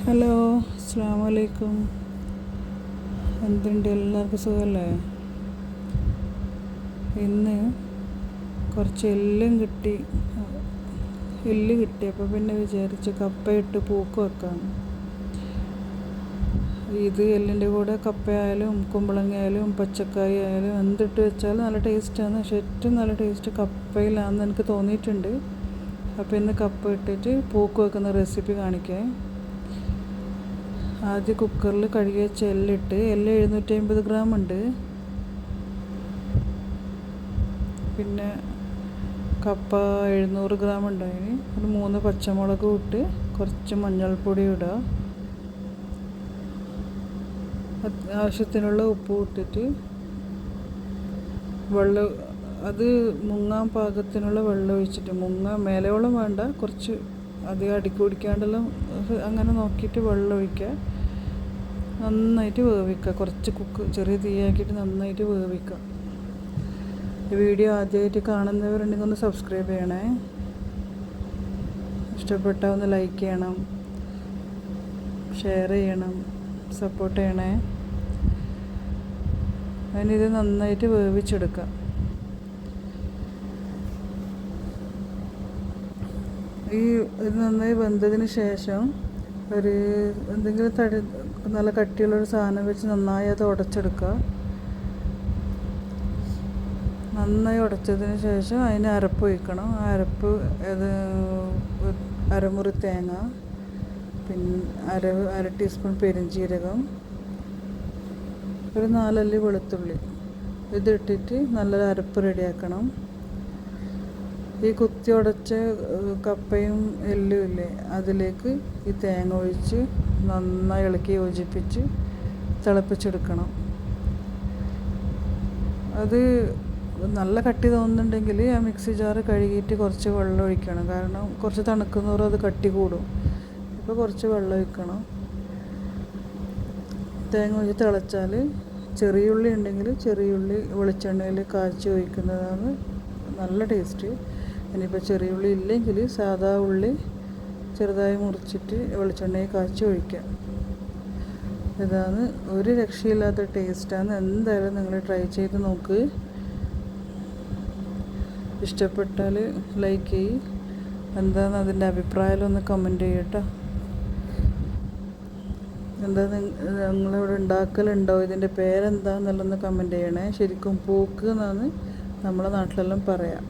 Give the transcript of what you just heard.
Hello, അസ്സലാമു അലൈക്കും. എന്തുണ്ട്, എല്ലാവർക്കും സുഖമല്ലേ? ഇന്ന് കുറച്ച് എല്ല് കിട്ടിയപ്പോൾ പിന്നെ വിചാരിച്ച് കപ്പയിട്ട് പൂക്ക് വെക്കാം. ഇത് എല്ലിൻ്റെ കൂടെ കപ്പയായാലും കുമ്പളങ്ങയായാലും പച്ചക്കായ ആയാലും എന്തിട്ട് വെച്ചാലും നല്ല ടേസ്റ്റാണ്. പക്ഷെ ഏറ്റവും നല്ല ടേസ്റ്റ് കപ്പയിലാണെന്ന് എനിക്ക് തോന്നിയിട്ടുണ്ട്. അപ്പോൾ ഇന്ന് കപ്പ ഇട്ടിട്ട് പൂക്ക് വെക്കുന്ന റെസിപ്പി കാണിക്കാം. ആദ്യം കുക്കറിൽ കഴുകി വെച്ച എല്ല് 750 ഗ്രാം ഉണ്ട്. പിന്നെ കപ്പ 700 ഗ്രാം ഉണ്ടായിന്. ഒരു 3 പച്ചമുളകും ഇട്ട് കുറച്ച് മഞ്ഞൾപ്പൊടി ഇടുക. ആവശ്യത്തിനുള്ള ഉപ്പ് ഇട്ടിട്ട് വെള്ളം, അത് മുങ്ങാൻ പാകത്തിനുള്ള വെള്ളം ഒഴിച്ചിട്ട്, മേലയോളം വേണ്ട, കുറച്ച് അധികം അടിക്ക് പിടിക്കാണ്ടെല്ലാം അങ്ങനെ നോക്കിയിട്ട് വെള്ളം ഒഴിക്കുക. നന്നായിട്ട് വേവിക്കുക. കുറച്ച് ചെറിയ തീയാക്കിയിട്ട് നന്നായിട്ട് വേവിക്കുക. ഈ വീഡിയോ ആദ്യമായിട്ട് കാണുന്നവരുണ്ടെങ്കിൽ ഒന്ന് സബ്സ്ക്രൈബ് ചെയ്യണേ. ഇഷ്ടപ്പെട്ടാൽ ഒന്ന് ലൈക്ക് ചെയ്യണം, ഷെയർ ചെയ്യണം, സപ്പോർട്ട് ചെയ്യണേ. അതിനിത് നന്നായിട്ട് വേവിച്ചെടുക്കുക. ഇത് നന്നായി വെന്തതിന് ശേഷം എന്തെങ്കിലും നല്ല കട്ടിയുള്ളൊരു സാധനം വെച്ച് നന്നായി അത് ഉടച്ചെടുക്കുക. നന്നായി ഉടച്ചതിന് ശേഷം അതിന് അരപ്പ് ഒഴിക്കണം. ആ അരപ്പ് അരമുറി തേങ്ങ, പിന്നെ അര ടീസ്പൂൺ പെരുംജീരകം, ഒരു 4 അല്ലി വെളുത്തുള്ളി, ഇതിട്ടിട്ട് നല്ലൊരു അരപ്പ് റെഡിയാക്കണം. ഈ കുത്തി ഉടച്ച കപ്പയും എല്ലും ഇല്ലേ, അതിലേക്ക് ഈ തേങ്ങ ഒഴിച്ച് നന്നായി ഇളക്കി യോജിപ്പിച്ച് തിളപ്പിച്ചെടുക്കണം. അത് നല്ല കട്ടി തോന്നുന്നുണ്ടെങ്കിൽ ആ മിക്സി ജാറ് കഴുകിയിട്ട് കുറച്ച് വെള്ളം ഒഴിക്കണം. കാരണം കുറച്ച് തണുക്കുന്നവരും അത് കട്ടി കൂടും. അപ്പോൾ കുറച്ച് വെള്ളം ഒഴിക്കണം. തേങ്ങ ഒഴിച്ച് തിളച്ചാൽ ചെറിയുള്ളി ഉണ്ടെങ്കിൽ ചെറിയുള്ളി വെളിച്ചെണ്ണയിൽ കാച്ചി ഒഴിക്കുന്നതാണ് നല്ല ടേസ്റ്റ്. ഇനിയിപ്പോൾ ചെറിയുള്ളി ഇല്ലെങ്കിൽ സാധാ ഉള്ളി ചെറുതായി മുറിച്ചിട്ട് വെളിച്ചെണ്ണയിൽ കാച്ചി ഒഴിക്കാം. ഇതാണ് ഒരു രക്ഷയില്ലാത്ത ടേസ്റ്റാണ്. എന്തായാലും നിങ്ങൾ ട്രൈ ചെയ്ത് നോക്ക്. ഇഷ്ടപ്പെട്ടാൽ ലൈക്ക് ചെയ്യ്. എന്താണ് അതിൻ്റെ അഭിപ്രായം ഒന്ന് കമൻറ്റ് ചെയ്യട്ടോ. എന്താ നിങ്ങളിവിടെ ഉണ്ടാക്കലുണ്ടോ? ഇതിൻ്റെ പേരെന്താണെന്നുള്ളതൊന്ന് കമൻറ്റ് ചെയ്യണേ. ശരിക്കും പൂക്ക് എന്നാണ് നമ്മളെ നാട്ടിലെല്ലാം പറയാം.